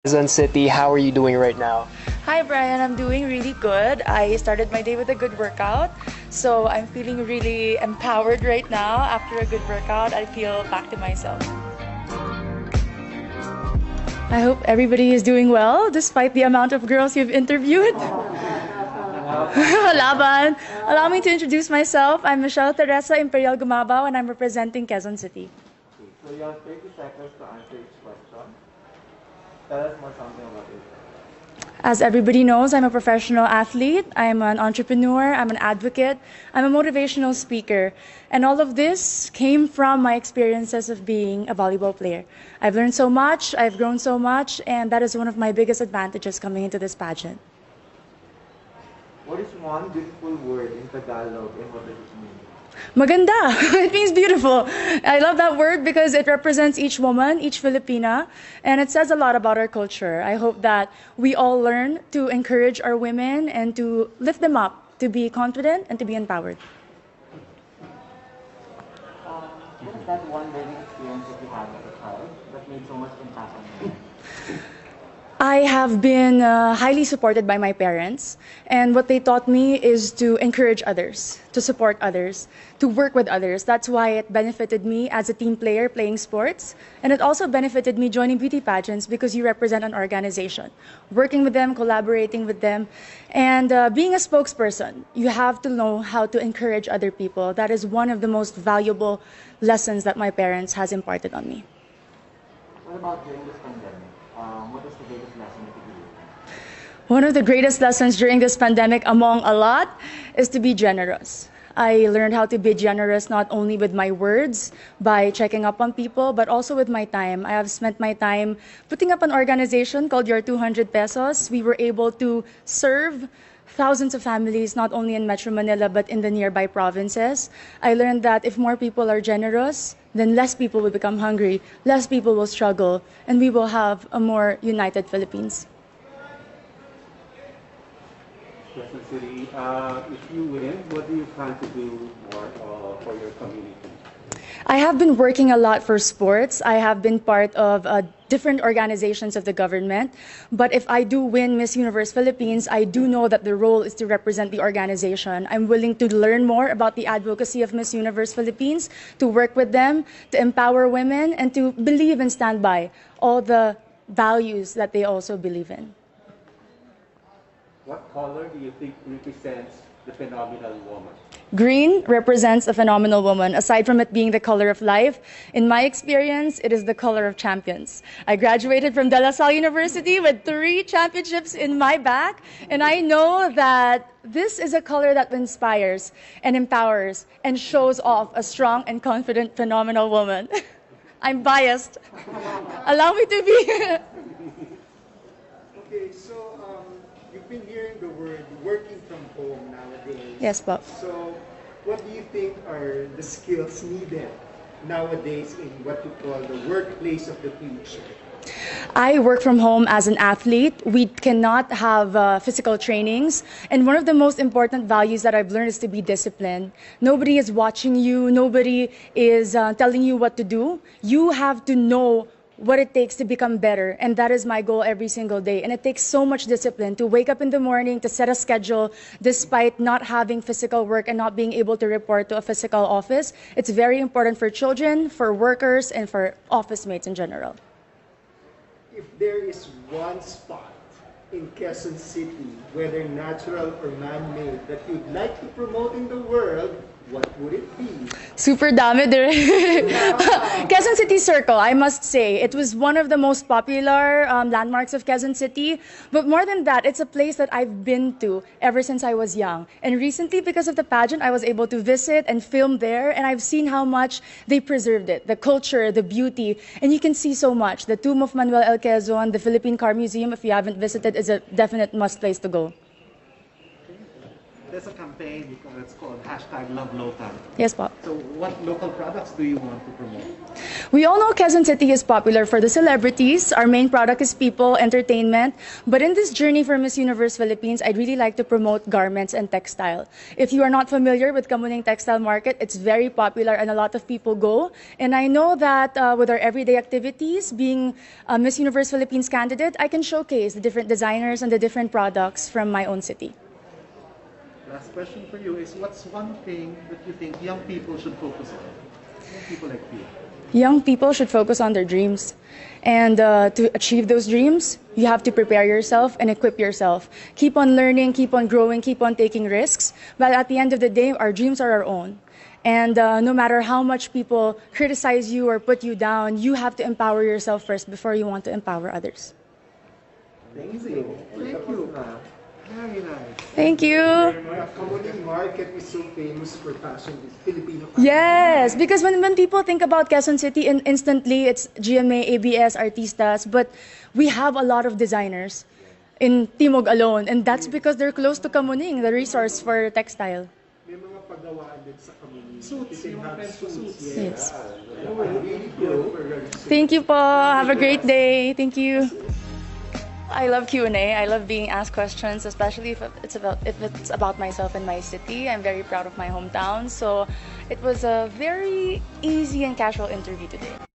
Quezon City. How are you doing right now? Hi Brian, I'm doing really good. I started my day with a good workout, so I'm feeling really empowered right now. After a good workout, I feel back to myself. I hope everybody is doing well despite the amount of girls you've interviewed. Laban. Allow me to introduce myself. I'm Michelle Teresa Imperial Gumabao and I'm representing Quezon City. Okay, so you have 30 seconds to answer each question. Tell us more something about it. As everybody knows, I'm a professional athlete, I'm an entrepreneur, I'm an advocate, I'm a motivational speaker. And all of this came from my experiences of being a volleyball player. I've learned so much, I've grown so much, and that is one of my biggest advantages coming into this pageant. What is one beautiful word in Tagalog and what does it mean? Maganda. It means beautiful. I love that word because it represents each woman, each Filipina, and it says a lot about our culture. I hope that we all learn to encourage our women and to lift them up, to be confident and to be empowered. What is that one learning experience that you had as a child that made so much impact on you? I have been highly supported by my parents, and what they taught me is to encourage others, to support others, to work with others. That's why it benefited me as a team player playing sports, and it also benefited me joining beauty pageants because you represent an organization. Working with them, collaborating with them, and being a spokesperson, you have to know how to encourage other people. That is one of the most valuable lessons that my parents has imparted on me. What about during this pandemic? What is the biggest lesson that you learned? One of the greatest lessons during this pandemic, among a lot, is to be generous. I learned how to be generous not only with my words, by checking up on people, but also with my time. I have spent my time putting up an organization called Your 200 Pesos. We were able to serve thousands of families, not only in Metro Manila, but in the nearby provinces. I learned that if more people are generous, then less people will become hungry, less people will struggle, and we will have a more united Philippines. Quezon City, if you win, what do you plan to do more for your community? I have been working a lot for sports. I have been part of different organizations of the government. But if I do win Miss Universe Philippines, I do know that the role is to represent the organization. I'm willing to learn more about the advocacy of Miss Universe Philippines, to work with them, to empower women, and to believe and stand by all the values that they also believe in. What color do you think represents the phenomenal woman? Green represents a phenomenal woman. Aside from it being the color of life, in my experience, it is the color of champions. I graduated from De La Salle University with 3 championships in my back, and I know that this is a color that inspires and empowers and shows off a strong and confident, phenomenal woman. I'm biased. Allow me to be. Okay, so you've been hearing the word working from home nowadays. Yes, Bob. So, what do you think are the skills needed nowadays in what you call the workplace of the future? I work from home as an athlete. We cannot have physical trainings. And one of the most important values that I've learned is to be disciplined. Nobody is watching you. Nobody is telling you what to do. You have to know what it takes to become better. And that is my goal every single day. And it takes so much discipline to wake up in the morning, to set a schedule, despite not having physical work and not being able to report to a physical office. It's very important for children, for workers, and for office mates in general. If there is one spot in Quezon City, whether natural or man-made, that you'd like to promote in the world, what would it be? Super dami dire. Quezon City Circle, I must say. It was one of the most popular landmarks of Quezon City. But more than that, it's a place that I've been to ever since I was young. And recently, because of the pageant, I was able to visit and film there. And I've seen how much they preserved it. The culture, the beauty. And you can see so much. The tomb of Manuel El Quezon, the Philippine Car Museum, if you haven't visited, is a definite must place to go. there's a campaign, it's called #LoveLocal. Yes, po. So what local products do you want to promote? We all know Quezon City is popular for the celebrities. Our main product is people, entertainment. But in this journey for Miss Universe Philippines, I'd really like to promote garments and textile. If you are not familiar with Kamuning Textile Market, it's very popular and a lot of people go. And I know that with our everyday activities, being a Miss Universe Philippines candidate, I can showcase the different designers and the different products from my own city. Last question for you is, what's one thing that you think young people should focus on? Young people like you. Young people should focus on their dreams. And to achieve those dreams, you have to prepare yourself and equip yourself. Keep on learning, keep on growing, keep on taking risks. But at the end of the day, our dreams are our own. And no matter how much people criticize you or put you down, you have to empower yourself first before you want to empower others. Thank you. Thank you. Very nice. Thank you. The Kamuning market is so famous for fashion, it's Filipino fashion. Yes, because when people think about Quezon City, instantly it's GMA, ABS, artistas, but we have a lot of designers in Timog alone, and that's because they're close to Kamuning, the resource for textile. May mga pagawaan din sa Kamuning. Suits, You can yung have friends for suits. suits. Yes. Really good for your suits. Thank you po. Have a great day. Thank you. I love Q&A. I love being asked questions, especially if it's about myself and my city. I'm very proud of my hometown. So it was a very easy and casual interview today.